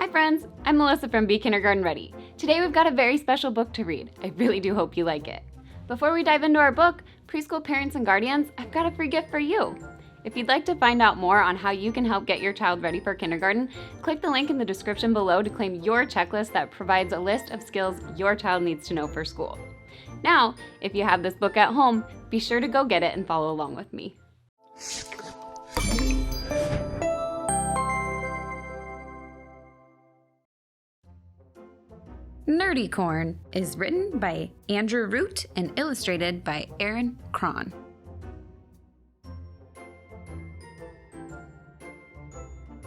Hi friends, I'm Melissa from Be Kindergarten Ready. Today we've got a very special book to read. I really do hope you like it. Before we dive into our book, preschool parents and guardians, I've got a free gift for you. If you'd like to find out more on how you can help get your child ready for kindergarten, click the link in the description below to claim your checklist that provides a list of skills your child needs to know for school. Now, if you have this book at home, be sure to go get it and follow along with me. Nerdycorn is written by Andrew Root and illustrated by Erin Kraan.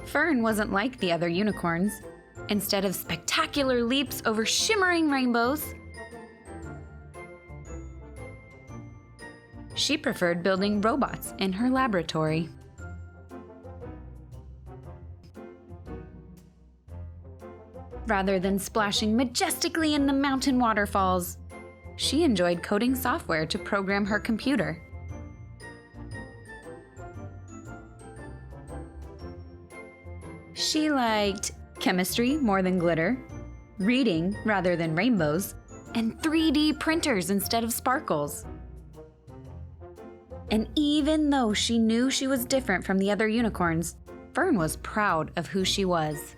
Fern wasn't like the other unicorns. Instead of spectacular leaps over shimmering rainbows, she preferred building robots in her laboratory. Rather than splashing majestically in the mountain waterfalls, she enjoyed coding software to program her computer. She liked chemistry more than glitter, reading rather than rainbows, and 3D printers instead of sparkles. And even though she knew she was different from the other unicorns, Fern was proud of who she was.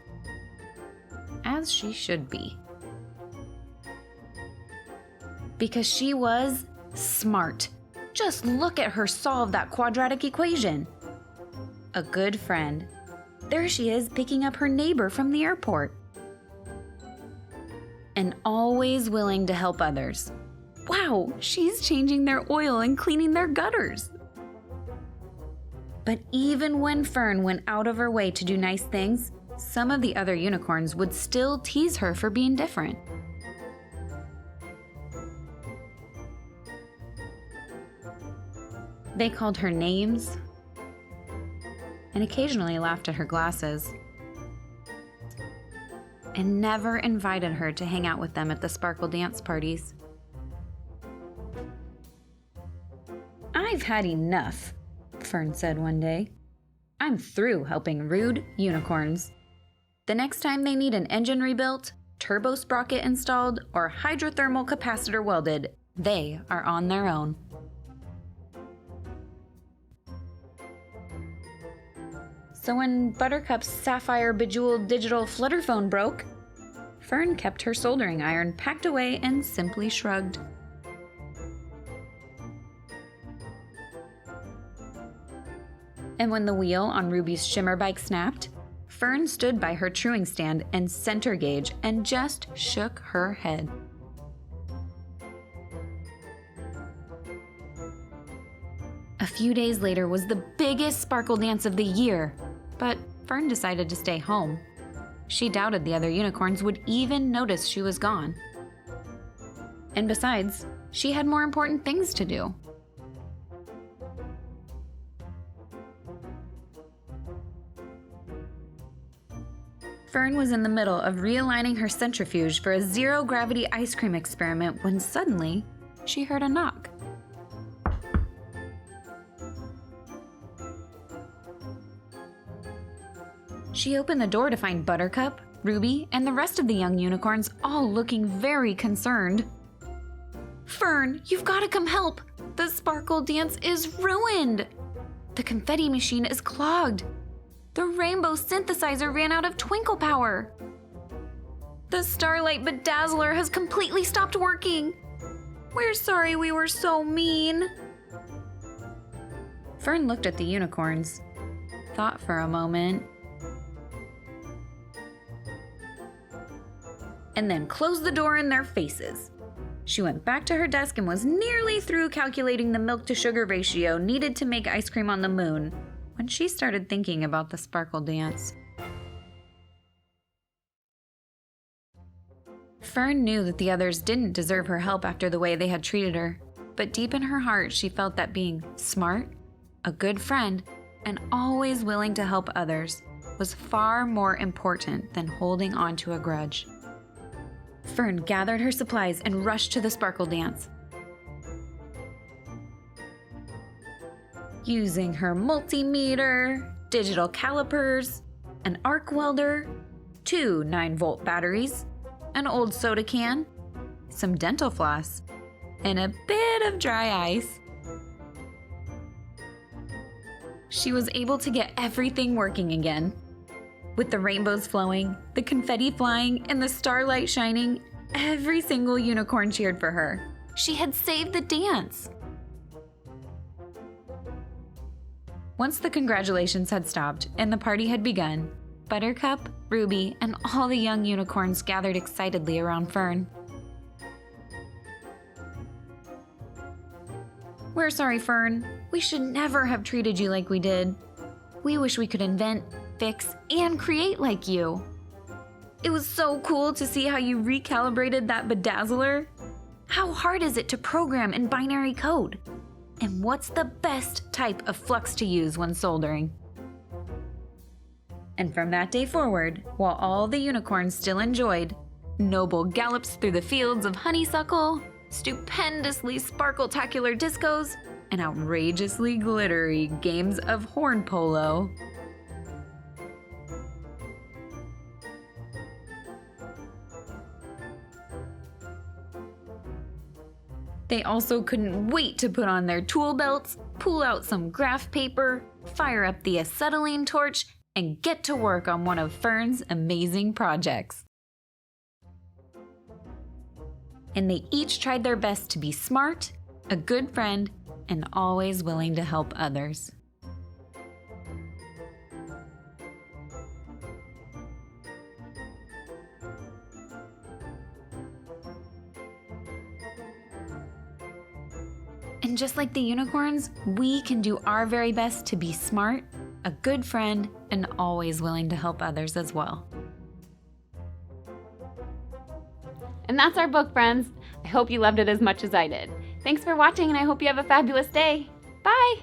As she should be. Because she was smart. Just look at her solve that quadratic equation. A good friend. There she is picking up her neighbor from the airport. And always willing to help others. Wow, she's changing their oil and cleaning their gutters. But even when Fern went out of her way to do nice things, some of the other unicorns would still tease her for being different. They called her names and occasionally laughed at her glasses and never invited her to hang out with them at the sparkle dance parties. "I've had enough," Fern said one day. "I'm through helping rude unicorns. The next time they need an engine rebuilt, turbo sprocket installed, or hydrothermal capacitor welded, they are on their own." So when Buttercup's sapphire bejeweled digital flutter phone broke, Fern kept her soldering iron packed away and simply shrugged. And when the wheel on Ruby's shimmer bike snapped, Fern stood by her truing stand and center gauge and just shook her head. A few days later was the biggest sparkle dance of the year, but Fern decided to stay home. She doubted the other unicorns would even notice she was gone. And besides, she had more important things to do. Fern was in the middle of realigning her centrifuge for a zero-gravity ice cream experiment when suddenly she heard a knock. She opened the door to find Buttercup, Ruby, and the rest of the young unicorns all looking very concerned. "Fern, you've got to come help! The sparkle dance is ruined! The confetti machine is clogged! The rainbow synthesizer ran out of twinkle power! The starlight bedazzler has completely stopped working! We're sorry we were so mean!" Fern looked at the unicorns, thought for a moment, and then closed the door in their faces. She went back to her desk and was nearly through calculating the milk-to-sugar ratio needed to make ice cream on the moon when she started thinking about the sparkle dance. Fern knew that the others didn't deserve her help after the way they had treated her, but deep in her heart she felt that being smart, a good friend, and always willing to help others was far more important than holding on to a grudge. Fern gathered her supplies and rushed to the sparkle dance. Using her multimeter, digital calipers, an arc welder, 2 9-volt batteries, an old soda can, some dental floss, and a bit of dry ice. She was able to get everything working again. With the rainbows flowing, the confetti flying, and the starlight shining, every single unicorn cheered for her. She had saved the dance! Once the congratulations had stopped and the party had begun, Buttercup, Ruby, and all the young unicorns gathered excitedly around Fern. "We're sorry, Fern. We should never have treated you like we did. We wish we could invent, fix, and create like you. It was so cool to see how you recalibrated that bedazzler. How hard is it to program in binary code? And what's the best type of flux to use when soldering?" And from that day forward, while all the unicorns still enjoyed noble gallops through the fields of honeysuckle, stupendously sparkle-tacular discos, and outrageously glittery games of horn polo, they also couldn't wait to put on their tool belts, pull out some graph paper, fire up the acetylene torch, and get to work on one of Fern's amazing projects. And they each tried their best to be smart, a good friend, and always willing to help others. And just like the unicorns, we can do our very best to be smart, a good friend, and always willing to help others as well. And that's our book, friends. I hope you loved it as much as I did. Thanks for watching, and I hope you have a fabulous day. Bye!